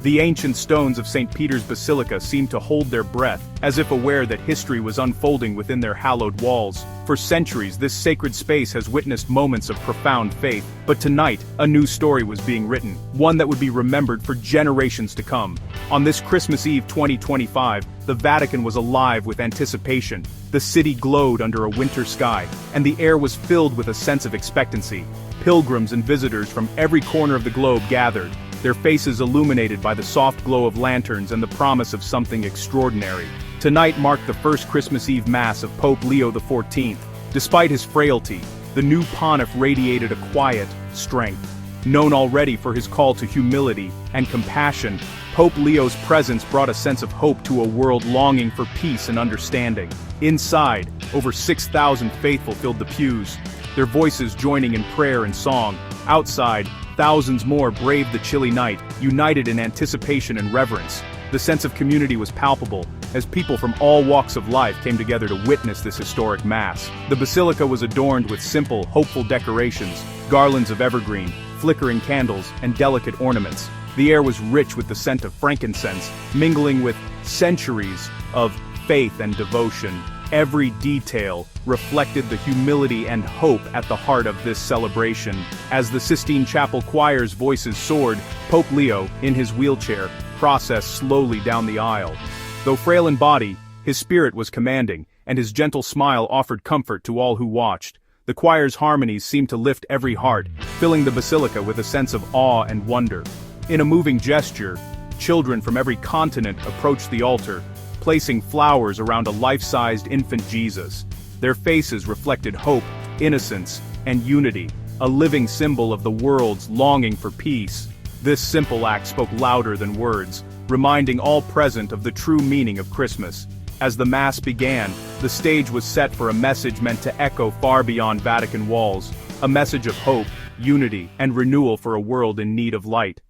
The ancient stones of St. Peter's Basilica seemed to hold their breath, as if aware that history was unfolding within their hallowed walls. For centuries, this sacred space has witnessed moments of profound faith, but tonight, a new story was being written, one that would be remembered for generations to come. On this Christmas Eve 2025, the Vatican was alive with anticipation. The city glowed under a winter sky, and the air was filled with a sense of expectancy. Pilgrims and visitors from every corner of the globe gathered, their faces illuminated by the soft glow of lanterns and the promise of something extraordinary. Tonight marked the first Christmas Eve Mass of Pope Leo XIV. Despite his frailty, the new pontiff radiated a quiet strength. Known already for his call to humility and compassion, Pope Leo's presence brought a sense of hope to a world longing for peace and understanding. Inside, over 6,000 faithful filled the pews, their voices joining in prayer and song. Outside, thousands more braved the chilly night, united in anticipation and reverence. The sense of community was palpable, as people from all walks of life came together to witness this historic Mass. The basilica was adorned with simple, hopeful decorations, garlands of evergreen, flickering candles, and delicate ornaments. The air was rich with the scent of frankincense, mingling with centuries of faith and devotion. Every detail reflected the humility and hope at the heart of this celebration. As the Sistine Chapel choir's voices soared, Pope Leo, in his wheelchair, processed slowly down the aisle. Though frail in body, his spirit was commanding, and his gentle smile offered comfort to all who watched. The choir's harmonies seemed to lift every heart, filling the basilica with a sense of awe and wonder. In a moving gesture, children from every continent approached the altar, placing flowers around a life-sized infant Jesus. Their faces reflected hope, innocence, and unity, a living symbol of the world's longing for peace. This simple act spoke louder than words, reminding all present of the true meaning of Christmas. As the Mass began, the stage was set for a message meant to echo far beyond Vatican walls, a message of hope, unity, and renewal for a world in need of light.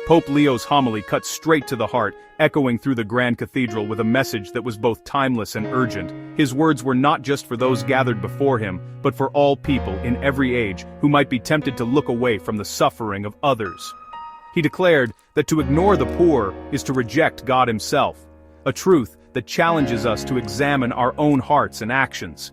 Pope Leo's homily cut straight to the heart, echoing through the grand cathedral with a message that was both timeless and urgent. His words were not just for those gathered before him, but for all people in every age who might be tempted to look away from the suffering of others. He declared that to ignore the poor is to reject God himself, a truth that challenges us to examine our own hearts and actions.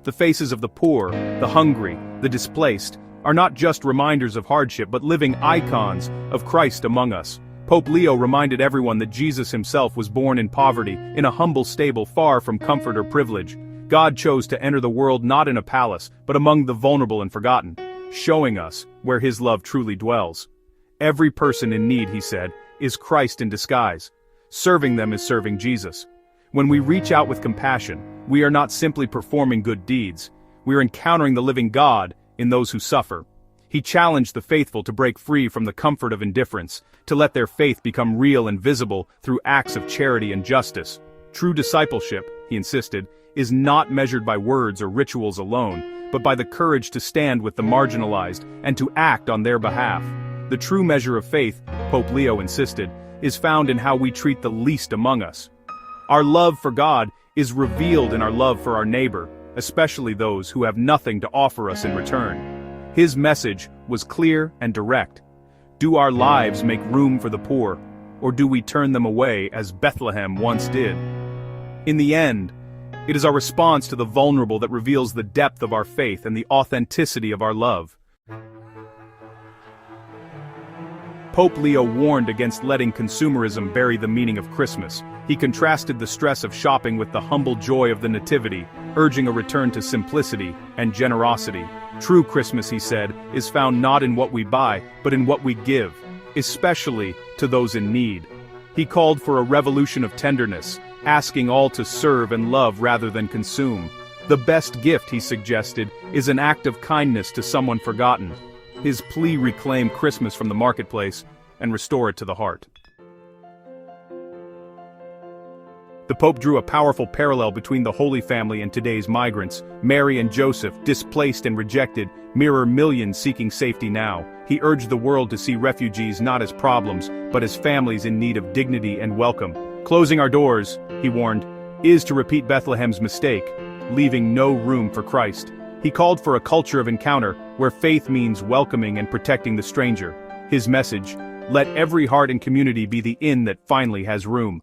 The faces of the poor, the hungry, the displaced, are not just reminders of hardship but living icons of Christ among us. Pope Leo reminded everyone that Jesus himself was born in poverty, in a humble stable far from comfort or privilege. God chose to enter the world not in a palace, but among the vulnerable and forgotten, showing us where his love truly dwells. Every person in need, he said, is Christ in disguise. Serving them is serving Jesus. When we reach out with compassion, we are not simply performing good deeds, we are encountering the living God in those who suffer. He challenged the faithful to break free from the comfort of indifference, to let their faith become real and visible through acts of charity and justice. True discipleship, he insisted, is not measured by words or rituals alone, but by the courage to stand with the marginalized and to act on their behalf. The true measure of faith, Pope Leo insisted, is found in how we treat the least among us. Our love for God is revealed in our love for our neighbor, especially those who have nothing to offer us in return. His message was clear and direct. Do our lives make room for the poor, or do we turn them away as Bethlehem once did? In the end, it is our response to the vulnerable that reveals the depth of our faith and the authenticity of our love. Pope Leo warned against letting consumerism bury the meaning of Christmas. He contrasted the stress of shopping with the humble joy of the Nativity, urging a return to simplicity and generosity. True Christmas, he said, is found not in what we buy, but in what we give, especially to those in need. He called for a revolution of tenderness, asking all to serve and love rather than consume. The best gift, he suggested, is an act of kindness to someone forgotten. His plea reclaimed Christmas from the marketplace and restore it to the heart. The Pope drew a powerful parallel between the Holy Family and today's migrants. Mary and Joseph, displaced and rejected, mirror millions seeking safety now. He urged the world to see refugees not as problems, but as families in need of dignity and welcome. Closing our doors, he warned, is to repeat Bethlehem's mistake, leaving no room for Christ. He called for a culture of encounter, where faith means welcoming and protecting the stranger. His message: let every heart and community be the inn that finally has room.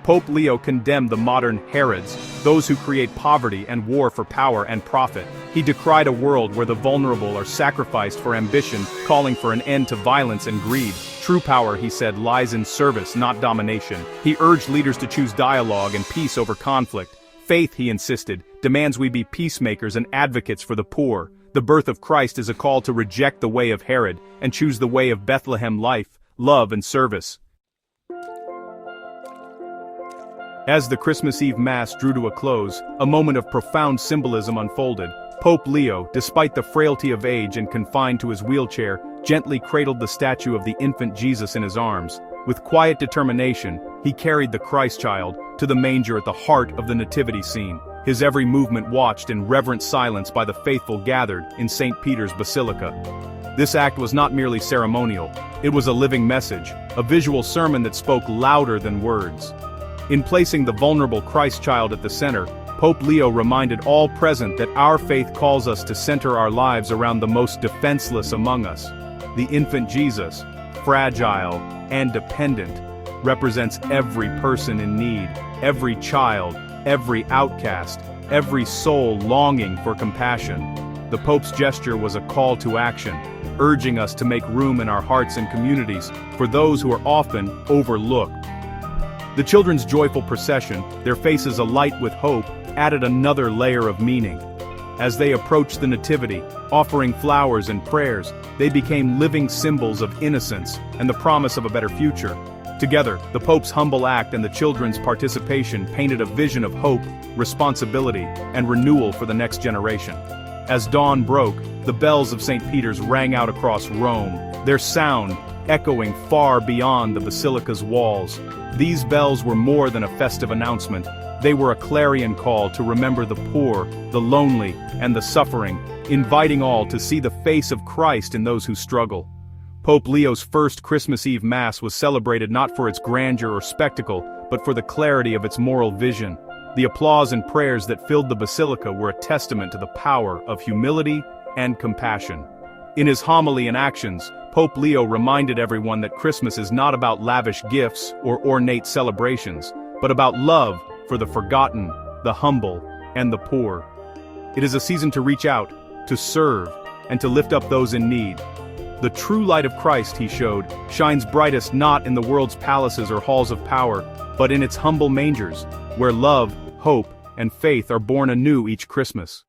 Pope Leo condemned the modern Herods, those who create poverty and war for power and profit. He decried a world where the vulnerable are sacrificed for ambition, calling for an end to violence and greed. True power, he said, lies in service, not domination. He urged leaders to choose dialogue and peace over conflict. Faith, he insisted, demands we be peacemakers and advocates for the poor. The birth of Christ is a call to reject the way of Herod and choose the way of Bethlehem life, love and service. As the Christmas Eve Mass drew to a close, a moment of profound symbolism unfolded. Pope Leo, despite the frailty of age and confined to his wheelchair, gently cradled the statue of the infant Jesus in his arms. With quiet determination, he carried the Christ child to the manger at the heart of the nativity scene. His every movement watched in reverent silence by the faithful gathered in St. Peter's Basilica. This act was not merely ceremonial, it was a living message, a visual sermon that spoke louder than words. In placing the vulnerable Christ child at the center, Pope Leo reminded all present that our faith calls us to center our lives around the most defenseless among us. The infant Jesus, fragile and dependent, represents every person in need, every child, every outcast, every soul longing for compassion. The Pope's gesture was a call to action, urging us to make room in our hearts and communities for those who are often overlooked. The children's joyful procession, their faces alight with hope, added another layer of meaning. As they approached the Nativity, offering flowers and prayers, they became living symbols of innocence and the promise of a better future. Together, the Pope's humble act and the children's participation painted a vision of hope, responsibility, and renewal for the next generation. As dawn broke, the bells of St. Peter's rang out across Rome, their sound echoing far beyond the basilica's walls. These bells were more than a festive announcement. They were a clarion call to remember the poor, the lonely, and the suffering, inviting all to see the face of Christ in those who struggle. Pope Leo's first Christmas Eve Mass was celebrated not for its grandeur or spectacle, but for the clarity of its moral vision. The applause and prayers that filled the basilica were a testament to the power of humility and compassion. In his homily and actions, Pope Leo reminded everyone that Christmas is not about lavish gifts or ornate celebrations, but about love for the forgotten, the humble, and the poor. It is a season to reach out, to serve, and to lift up those in need. The true light of Christ, he showed, shines brightest not in the world's palaces or halls of power, but in its humble mangers, where love, hope, and faith are born anew each Christmas.